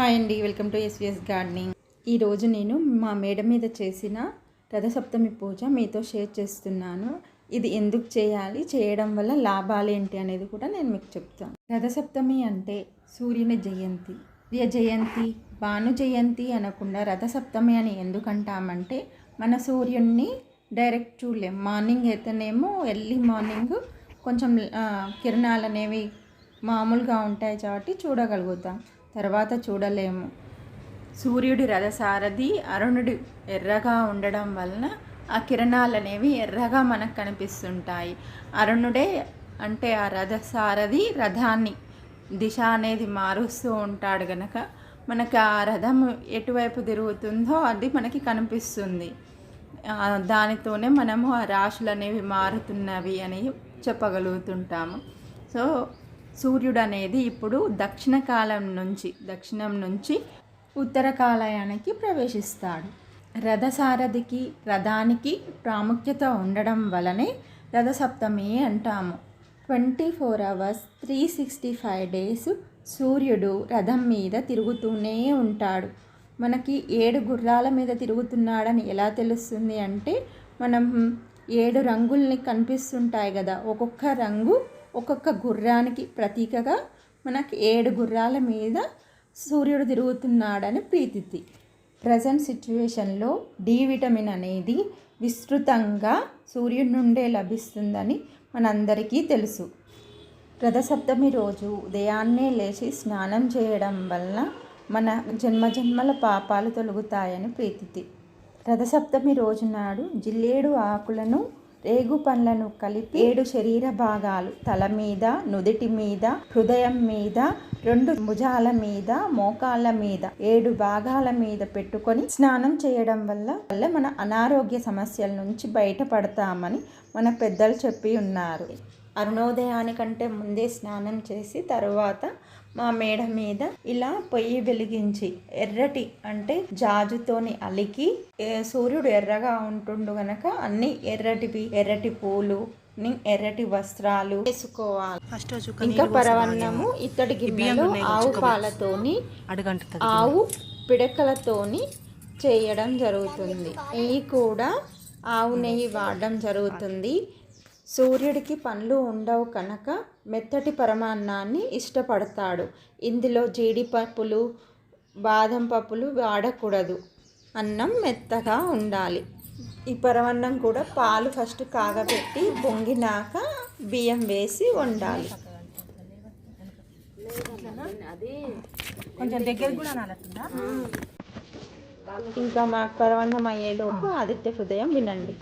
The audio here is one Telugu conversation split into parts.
హాయ్ అండి, వెల్కమ్ టు ఎస్విఎస్ గార్డెనింగ్. ఈరోజు నేను మా మేడ మీద చేసిన రథసప్తమి పూజ మీతో షేర్ చేస్తున్నాను. ఇది ఎందుకు చేయాలి, చేయడం వల్ల లాభాలు ఏంటి అనేది కూడా నేను మీకు చెప్తాను. రథసప్తమి అంటే సూర్యుని జయంతి, సూర్య జయంతి, భాను జయంతి అనకుండా రథసప్తమి అని ఎందుకంటామంటే మన సూర్యుడిని డైరెక్ట్ చూడలేం. మార్నింగ్ అయితేనేమో ఎర్లీ మార్నింగ్ కొంచెం కిరణాలు అనేవి మామూలుగా ఉంటాయి కాబట్టి చూడగలుగుతాం, తర్వాత చూడలేము. సూర్యుడి రథసారథి అరుణుడు ఎర్రగా ఉండడం వలన ఆ కిరణాలు అనేవి ఎర్రగా మనకు కనిపిస్తుంటాయి. అరుణుడే అంటే ఆ రథసారథి రథాన్ని దిశ అనేది మారుస్తూ ఉంటాడు గనక మనకు ఆ రథం ఎటువైపు తిరుగుతుందో అది మనకి కనిపిస్తుంది. దానితోనే మనము ఆ రాశులు అనేవి మారుతున్నవి అని చెప్పగలుగుతుంటాము. సో సూర్యుడు అనేది ఇప్పుడు దక్షిణం నుంచి ఉత్తర కాలయానికి ప్రవేశిస్తాడు. రథసారథికి రథానికి ప్రాముఖ్యత ఉండడం వలనే రథసప్తమి అంటాము. 24 hours 365 days సూర్యుడు రథం మీద తిరుగుతూనే ఉంటాడు. మనకి 7 గుర్రాల మీద తిరుగుతున్నాడని ఎలా తెలుస్తుంది అంటే మనం 7 రంగుల్ని కనిపిస్తుంటాయి కదా, ఒక్కొక్క రంగు ఒక్కొక్క గుర్రానికి ప్రతీకగా మనకి 7 గుర్రాల మీద సూర్యుడు తిరుగుతున్నాడని ప్రీతితి. ప్రజెంట్ సిచ్యువేషన్లో డి విటమిన్ అనేది విస్తృతంగా సూర్యుడి నుండే లభిస్తుందని మనందరికీ తెలుసు. రథసప్తమి రోజు ఉదయాన్నే లేచి స్నానం చేయడం వల్ల మన జన్మజన్మల పాపాలు తొలగుతాయని ప్రీతితి. రథసప్తమి రోజు నాడు జిల్లేడు ఆకులను, రేగు పండ్లను కలిపి 7 శరీర భాగాలు, తల మీద, నుదిటి మీద, హృదయం మీద, 2 భుజాల మీద, మోకాళ్ళ మీద 7 భాగాల మీద పెట్టుకొని స్నానం చేయడం వల్ల మన అనారోగ్య సమస్యల నుంచి బయటపడతామని మన పెద్దలు చెప్పి ఉన్నారు. అరుణోదయానికంటే ముందే స్నానం చేసి తర్వాత మా మేడ మీద ఇలా పొయ్యి వెలిగించి ఎర్రటి అంటే జాజుతోని అలికి, సూర్యుడు ఎర్రగా ఉంటుండు గనక అన్ని ఎర్రటి పూలు, ఎర్రటి వస్త్రాలు వేసుకోవాలి. ఇంకా పరవన్నము ఇత్తడి గిన్నెలో ఆవు పాలతోని, ఆవు పిడకలతోని చేయడం జరుగుతుంది. నెయ్యి కూడా ఆవు నెయ్యి వాడడం జరుగుతుంది. సూర్యుడికి పండ్లు ఉండవు కనుక మెత్తటి పరమాన్నాన్ని ఇష్టపడతాడు. ఇందులో జీడిపప్పులు, బాదం పప్పులు వాడకూడదు. అన్నం మెత్తగా ఉండాలి. ఈ పరమాన్నం కూడా పాలు ఫస్ట్ కాగబెట్టి పొంగినాక బియ్యం వేసి వండాలి. కొంచెం దగ్గర కూడా ఇంకా మాకు పరమాన్నం అయ్యేలోపు ఆదిత్య హృదయం వినండి.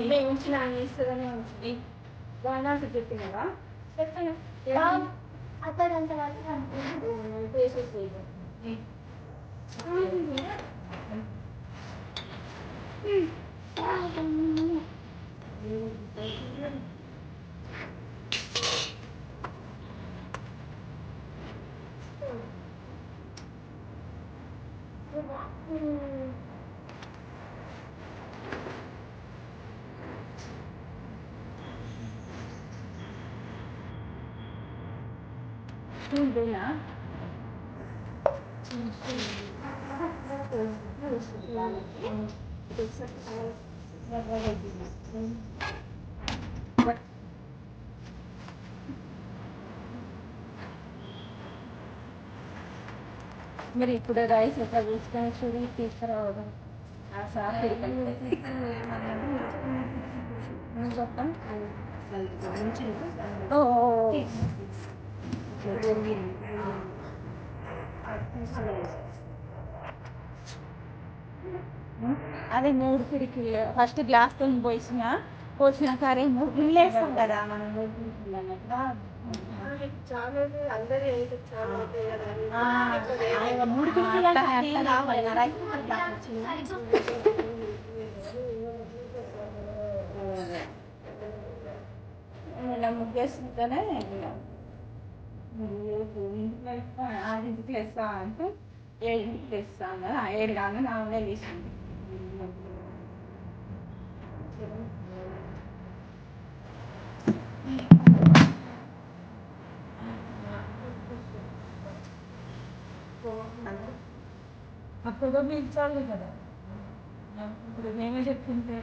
మేము ఉంచిన ఇస్తుందని ఉంటుంది బాగా చెప్పినవా చెప్పాను అక్కడంత మరి ఇప్పుడు రైస్ ఎట్లా తీసుకొని చూడి తీసుకురావడం ఆ సార్ అదే మూడు పిడికి ఫస్ట్ గ్లాస్ తో పోసిన కర్రీ మూడు గిన్నెలు వేస్తాం కదా మనం మూడు ఇలా ముగ్గేస్తుంటేనే ఆరింటికి వేస్తా అంటే 7ంటికి వేస్తాను కదా 7 కాగానే నావనే వేసింది అప్పుడు పీల్చాలి కదా ఇప్పుడు మేమే చెప్తుంటే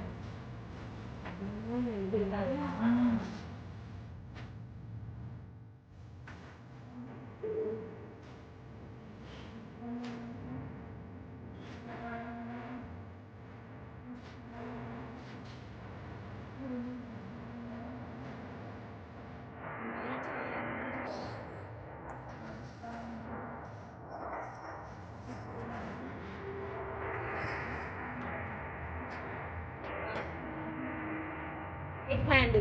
హ్యాండ్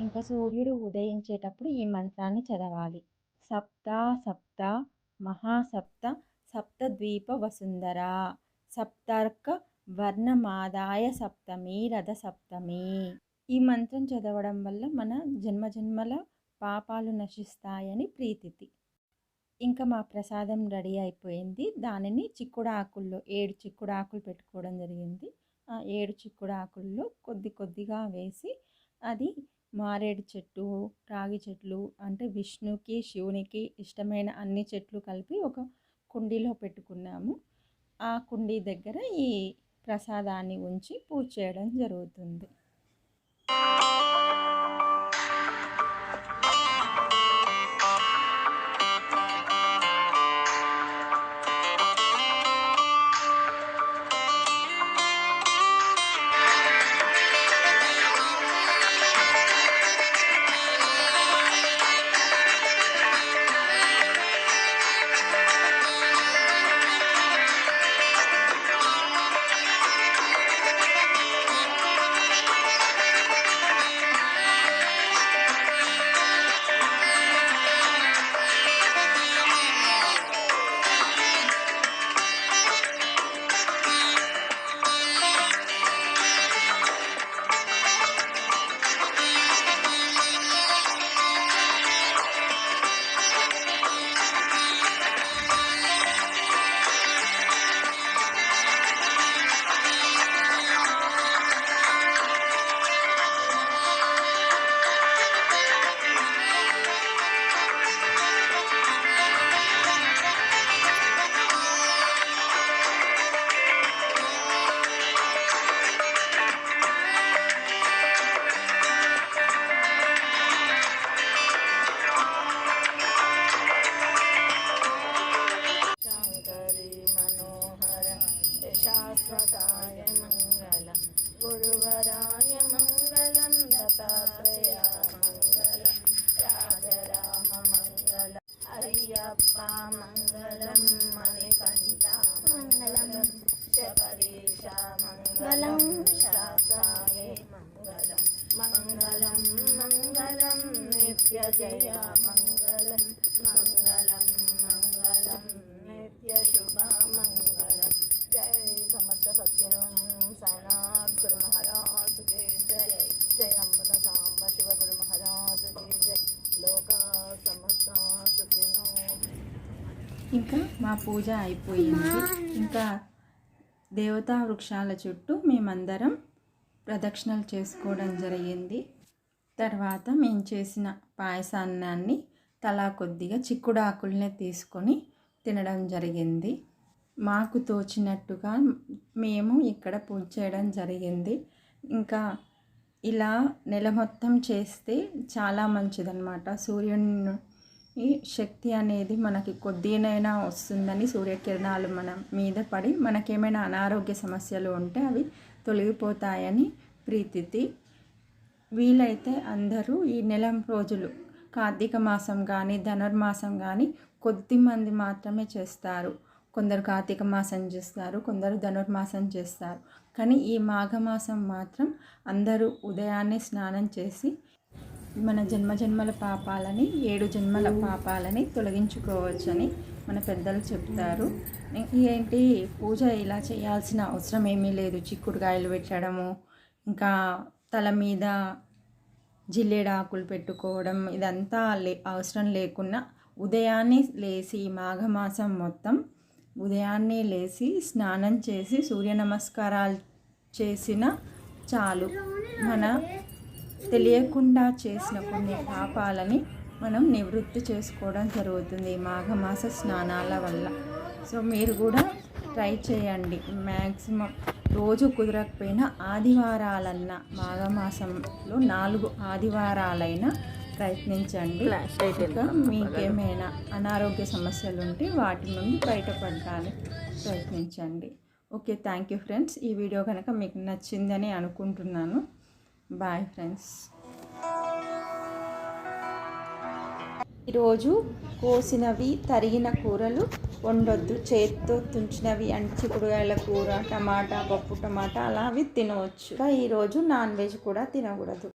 ఇంకా సూర్యుడు ఉదయించేటప్పుడు ఈ మంత్రాన్ని చదవాలి. సప్త సప్త మహాసప్త సప్తద్వీప వసుంధర సప్తార్క వర్ణమాదాయ సప్తమి రథ సప్తమి. ఈ మంత్రం చదవడం వల్ల మన జన్మజన్మల పాపాలు నశిస్తాయని ప్రీతితి. ఇంకా మా ప్రసాదం రెడీ అయిపోయింది. దానిని చిక్కుడాకుల్లో 7 చిక్కుడాకులు పెట్టుకోవడం జరిగింది. ఆ 7 చిక్కుడాకుల్లో కొద్ది కొద్దిగా వేసి అది మారేడు చెట్టు, రాగి చెట్లు, అంటే విష్ణుకి శివునికి ఇష్టమైన అన్ని చెట్లు కలిపి ఒక కుండీలో పెట్టుకున్నాము. ఆ కుండీ దగ్గర ఈ ప్రసాదాన్ని ఉంచి పూజ చేయడం జరుగుతుంది. जय मंगलम मंगलम मंगलम नित्य शुभ मंगलम। जय समर्थ सत्यम साईनाथ गुरु महाराज की जय। जय अम्बल सांब शिव गुरु महाराज की जय। लोका समस्ता सुखिनो। ఇంకా మా పూజ అయిపోయింది. ఇంకా దేవతా వృక్షాల చుట్టూ మేమందరం ప్రదక్షిణలు చేసుకోవడం జరిగింది. తర్వాత మేము చేసిన పాయసాన్నాన్ని తలా కొద్దిగా చిక్కుడాకుల్ని తీసుకొని తినడం జరిగింది. మాకు తోచినట్టుగా మేము ఇక్కడ పూజ చేయడం జరిగింది. ఇంకా ఇలా నెల మొత్తం చేస్తే చాలా మంచిదన్నమాట. సూర్యుని శక్తి అనేది మనకి కొద్దినైనా వస్తుందని, సూర్యకిరణాలు మన మీద పడి మనకేమైనా అనారోగ్య సమస్యలు ఉంటే అవి తొలగిపోతాయని ప్రీతితి. వీలైతే అందరూ ఈ నెల రోజులు కార్తీక మాసం కానీ ధనుర్మాసం కానీ కొద్దిమంది మాత్రమే చేస్తారు. కొందరు కార్తీక మాసం చేస్తారు, కొందరు ధనుర్మాసం చేస్తారు. కానీ ఈ మాఘమాసం మాత్రం అందరూ ఉదయాన్నే స్నానం చేసి మన జన్మజన్మల పాపాలని 7 జన్మల పాపాలని తొలగించుకోవచ్చని మన పెద్దలు చెప్తారు. ఏంటి పూజ ఇలా చేయాల్సిన అవసరం ఏమీ లేదు. చిక్కుడుకాయలు పెట్టడము, ఇంకా తల మీద జిల్లేడాకులు పెట్టుకోవడం ఇదంతా అవసరం లేకున్నా ఉదయాన్నే లేచి మాఘమాసం మొత్తం ఉదయాన్నే లేచి స్నానం చేసి సూర్య నమస్కారాలు చేసిన చాలు. మన తెలియకుండా చేసిన కొన్ని పాపాలని మనం నివృత్తి చేసుకోవడం జరుగుతుంది ఈ మాఘమాస స్నానాల వల్ల. సో మీరు కూడా ట్రై చేయండి. మ్యాక్సిమం రోజు కుదరకపోయినా ఆదివారాలన్నా మాఘమాసంలో 4 ఆదివారాలైనా ప్రయత్నించండి. ఇంకా మీకేమైనా అనారోగ్య సమస్యలు ఉంటే వాటి నుండి బయటపడడానికి ప్రయత్నించండి. Okay, thank you friends. ఈ వీడియో కనుక మీకు నచ్చిందని అనుకుంటున్నాను. Bye friends. ఈరోజు కోసినవి తరిగిన కూరలు వండొద్దు. చేతితో తుంచినవి అంటే చిక్కుడుకాయల కూర, టమాటా, పప్పు టమాటా అలా అవి తినవచ్చు. ఈరోజు నాన్ వెజ్ కూడా తినకూడదు.